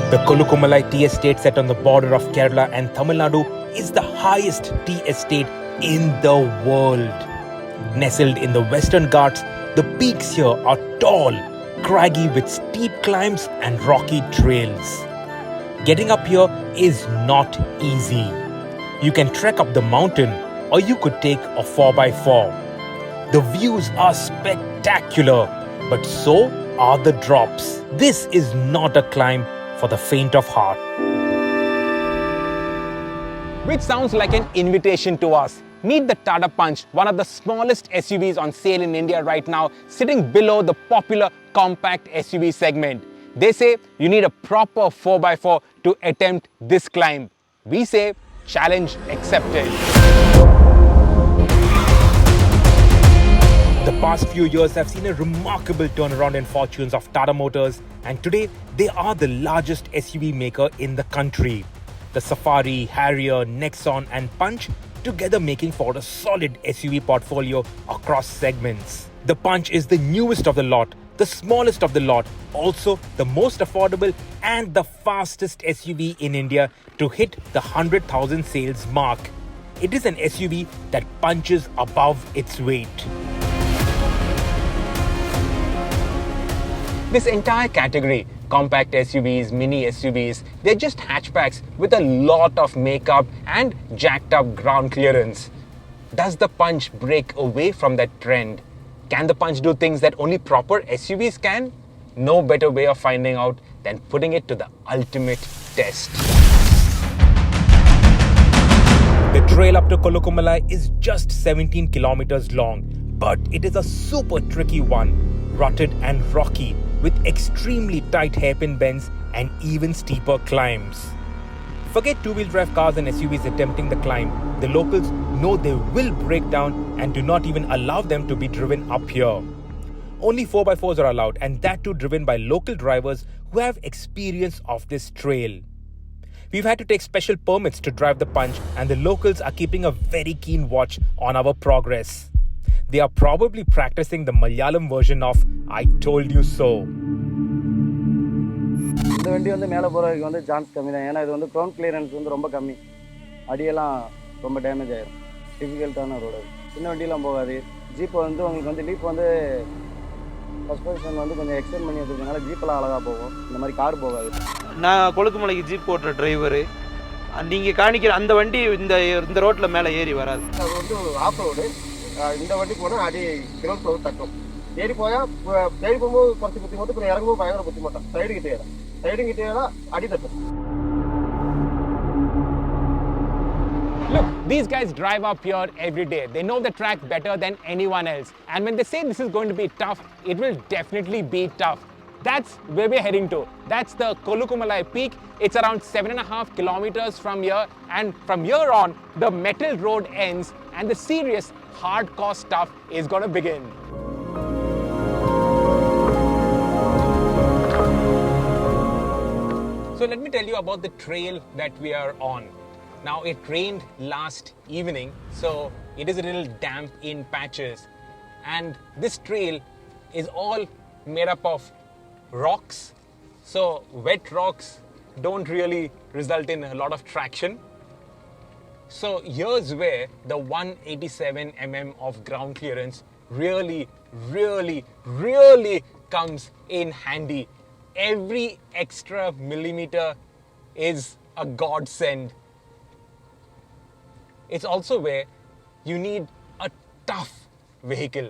The Kolukumalai tea estate set on the border of Kerala and Tamil Nadu is the highest tea estate in the world. Nestled in the Western Ghats, the peaks here are tall, craggy with steep climbs and rocky trails. Getting up here is not easy. You can trek up the mountain or you could take a 4x4. The views are spectacular, but so are the drops. This is not a climb for the faint of heart. Which sounds like an invitation to us. Meet the Tata Punch, one of the smallest SUVs on sale in India right now, sitting below the popular compact SUV segment. They say you need a proper 4x4 to attempt this climb. We say challenge accepted. The past few years have seen a remarkable turnaround in fortunes of Tata Motors, and today they are the largest SUV maker in the country. The Safari, Harrier, Nexon and Punch together making for a solid SUV portfolio across segments. The Punch is the newest of the lot, the smallest of the lot, also the most affordable and the fastest SUV in India to hit the 100,000 sales mark. It is an SUV that punches above its weight. This entire category, compact SUVs, mini SUVs, they're just hatchbacks with a lot of makeup and jacked up ground clearance. Does the Punch break away from that trend? Can the Punch do things that only proper SUVs can? No better way of finding out than putting it to the ultimate test. The trail up to Kolukumalai is just 17 kilometers long, but it is a super tricky one, rutted and rocky, with extremely tight hairpin bends and even steeper climbs. Forget two-wheel drive cars and SUVs attempting the climb. The locals know they will break down and do not even allow them to be driven up here. Only 4x4s are allowed, and that too driven by local drivers who have experience of this trail. We've had to take special permits to drive the Punch, and the locals are keeping a very keen watch on our progress. They are probably practicing the Malayalam version of I told you so. இந்த வண்டி வந்து மேலே போகிறதுக்கு வந்து chance கம்மி தான். ஏன்னா இது வந்து க்ரௌண்ட் கிளியரன்ஸ் வந்து ரொம்ப கம்மி. அடியெல்லாம் ரொம்ப டேமேஜ் ஆயிடும். டிஃபிகல்ட்டான ரோடு. சின்ன வண்டியெலாம் போகாது. ஜீப் வந்து உங்களுக்கு வந்து லீப் வந்து ஃபஸ்ட் பொசிஷன் வந்து கொஞ்சம் எக்ஸ்டெண்ட் பண்ணி வச்சுருக்கனால ஜீப்பெல்லாம் அழகாக போகும். இந்த மாதிரி கார் போகாது. நான் கொழுக்குமலைக்கு ஜீப் ஓட்டுற டிரைவரு. நீங்கள் காணிக்கிற அந்த வண்டி இந்த ரோட்டில் மேலே ஏறி வராது. அது வந்து ஆஃப் ரோடு. இந்த வண்டி போனால் அடி கிரௌண்ட் ஃப்ளோர் தட்டும். ஏறி போயால் ஏறி போகும்போது குறைச்சி குத்தி மட்டும் இப்போ இறங்கும்போது பயங்கர குத்தி மாட்டோம். சைடு கிட்டே அடி தட்டும். Look, these guys drive up here every day. They know the track better than anyone else. And when they say this is going to be tough, it will definitely be tough. That's where we're heading to. That's the Kolukumalai peak. It's around 7.5 kilometers from here. And from here on, the metal road ends and the serious hardcore stuff is going to begin. So let me tell you about the trail that we are on. Now it rained last evening, so it is a little damp in patches. And this trail is all made up of rocks. So wet rocks don't really result in a lot of traction. So here's where the 187 mm of ground clearance really comes in handy. Every extra millimeter is a godsend. It's also where you need a tough vehicle,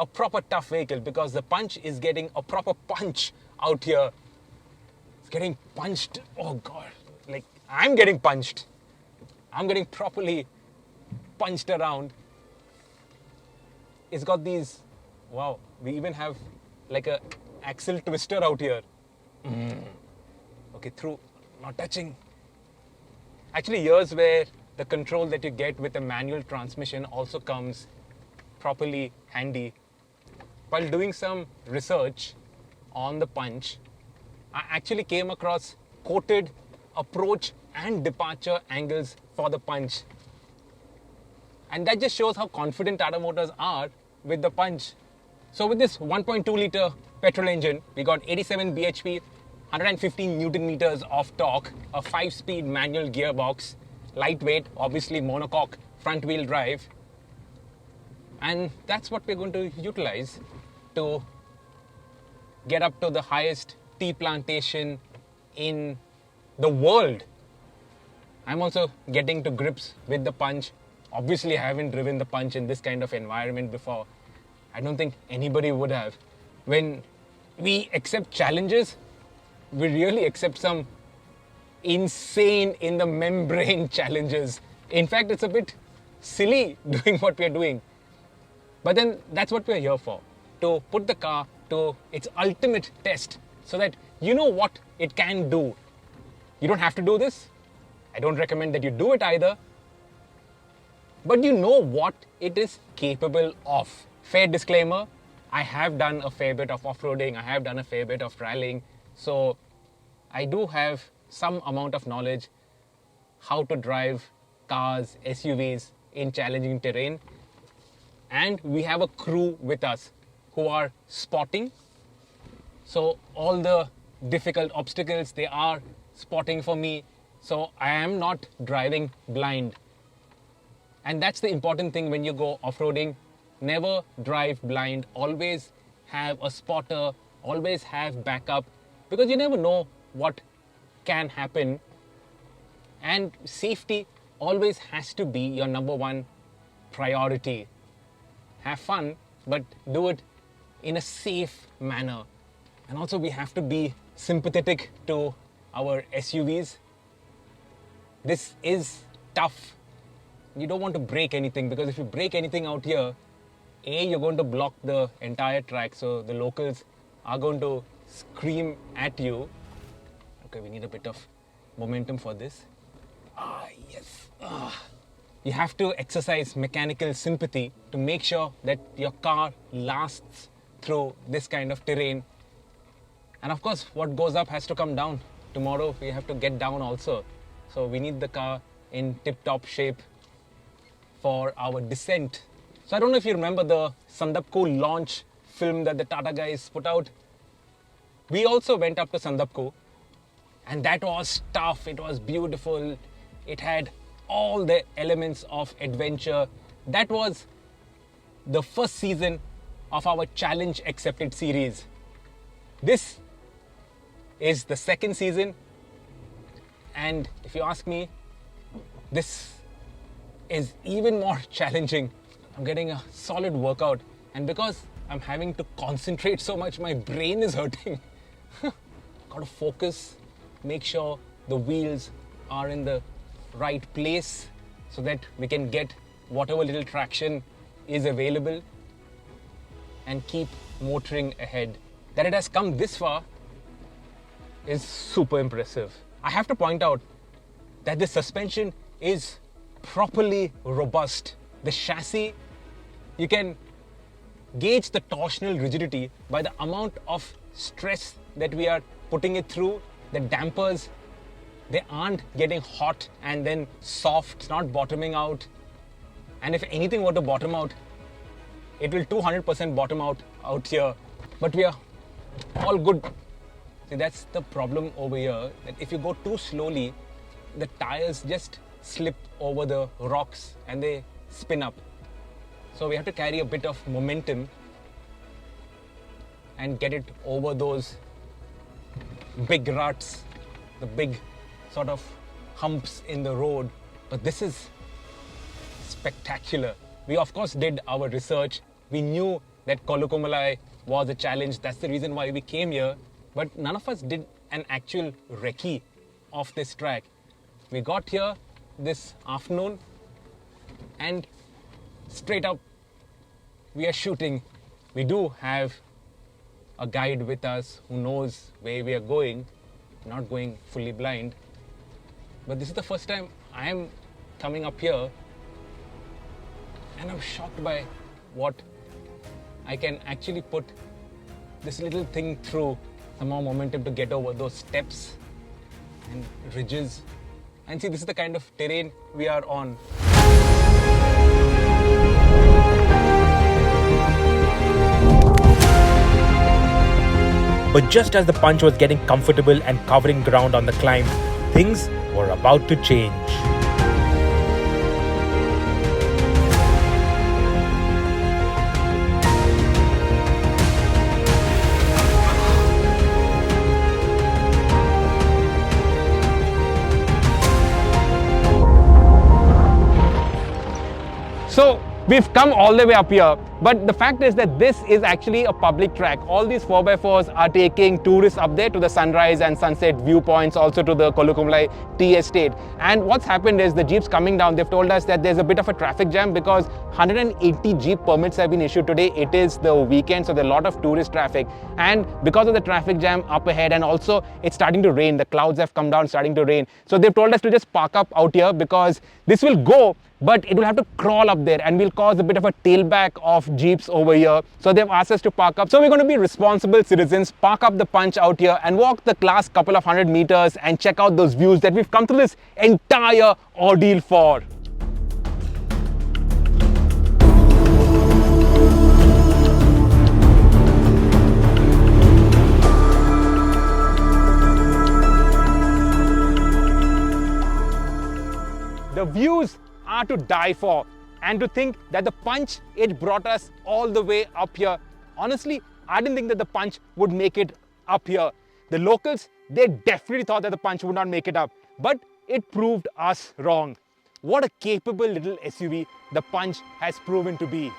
a proper tough vehicle, because the Punch is getting a proper punch out here. It's getting punched. Oh God, like I'm getting punched. I'm getting properly punched around. It's got these, wow, we even have like a axle twister out here. Okay, through, not touching. Actually, here's where the control that you get with a manual transmission also comes properly handy. While doing some research on the Punch, I actually came across quoted approach and departure angles for the Punch. And that just shows how confident Tata Motors are with the Punch. So with this 1.2 litre petrol engine, we got 87 bhp, 115 Newton meters of torque, a 5-speed manual gearbox, lightweight, obviously monocoque, front wheel drive. And that's what we're going to utilize to get up to the highest tea plantation in the world. I'm also getting to grips with the Punch. Obviously, I haven't driven the Punch in this kind of environment before. I don't think anybody would have. When we accept challenges, we really accept some insane in the membrane challenges. In fact, it's a bit silly doing what we're doing. But then that's what we're here for, to put the car to its ultimate test so that you know what it can do. You don't have to do this. I don't recommend that you do it either. But you know what it is capable of. Fair disclaimer, I have done a fair bit of off-roading. I have done a fair bit of rallying. So I do have some amount of knowledge how to drive cars, SUVs in challenging terrain. And we have a crew with us who are spotting. So all the difficult obstacles, they are spotting for me. So I am not driving blind. And that's the important thing when you go off-roading. Never drive blind. Always have a spotter. Always have backup. Because you never know what can happen. And safety always has to be your number one priority. Have fun, but do it in a safe manner. And also we have to be sympathetic to our SUVs. This is tough. You don't want to break anything, because if you break anything out here, A, you're going to block the entire track, so the locals are going to scream at you. Okay, we need a bit of momentum for this. Yes. You have to exercise mechanical sympathy to make sure that your car lasts through this kind of terrain. And of course, what goes up has to come down. Tomorrow we have to get down also. So we need the car in tip-top shape for our descent. So I don't know if you remember the Sandapku launch film that the Tata guys put out. We also went up to Sandapku, and that was tough. It was beautiful. It had all the elements of adventure. That was the first season of our Challenge Accepted series. This is the second season, and if you ask me, this is even more challenging. I'm getting a solid workout, and because I'm having to concentrate so much, my brain is hurting. Gotta focus, make sure the wheels are in the right place so that we can get whatever little traction is available and keep motoring ahead. That it has come this far is super impressive. I have to point out that the suspension is properly robust. The chassis, you can gauge the torsional rigidity by the amount of stress that we are putting it through. The dampers, they aren't getting hot and then soft, it's not bottoming out. And if anything were to bottom out, it will 200% bottom out here. But we are all good. See, that's the problem over here, that if you go too slowly, the tires just slip over the rocks and they spin up. So we have to carry a bit of momentum and get it over those big ruts, the big sort of humps in the road. But this is spectacular. We of course did our research. We knew that Kolukumalai was a challenge. That's the reason why we came here. But none of us did an actual recce of this track. We got here this afternoon and straight up we are shooting. We do have a guide with us who knows where we are going, not going fully blind. But this is the first time I am coming up here, and I'm shocked by what I can actually put this little thing through. Some more momentum to get over those steps and ridges. And see, this is the kind of terrain we are on. But But just as the Punch was getting comfortable and covering ground on the climb, things were about to change. So we've come all the way up here, but the fact is that this is actually a public track. All these 4x4s are taking tourists up there to the sunrise and sunset viewpoints, also to the Kolukumlai tea estate. And what's happened is the jeeps coming down, they've told us that there's a bit of a traffic jam because 180 jeep permits have been issued today. It is the weekend, so there's a lot of tourist traffic. And because of the traffic jam up ahead, and also it's starting to rain, the clouds have come down, starting to rain. So they've told us to just park up out here because this will go, but it will have to crawl up there and will cause a bit of a tailback of jeeps over here. So they've asked us to park up. So we're going to be responsible citizens, park up the Punch out here and walk the last couple of 100 meters and check out those views that we've come through this entire ordeal for. The views are to die for, and to think that the Punch, it brought us all the way up here. Honestly, I didn't think that the Punch would make it up here. The locals, they definitely thought that the Punch would not make it up, but it proved us wrong. What a capable little SUV the Punch has proven to be.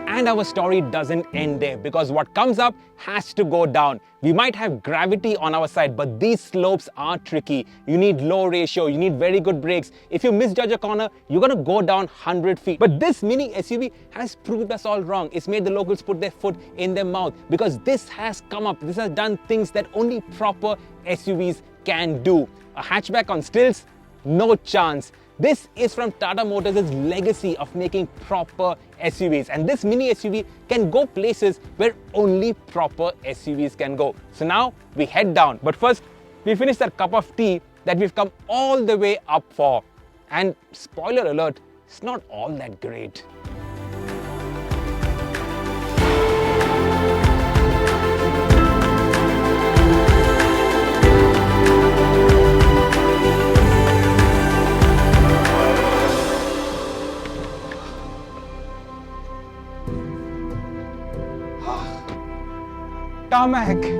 And our story doesn't end there, because what comes up has to go down. We might have gravity on our side, but these slopes are tricky. You need low ratio, you need very good brakes. If you misjudge a corner, you're gonna go down 100 feet. But this mini SUV has proved us all wrong. It's made the locals put their foot in their mouth, because this has come up. This has done things that only proper SUVs can do. A hatchback on stilts? No chance. This is from Tata Motors' legacy of making proper SUVs, and this mini SUV can go places where only proper SUVs can go. So now we head down, but first we finish that cup of tea that we've come all the way up for. And spoiler alert, it's not all that great. Tarmac.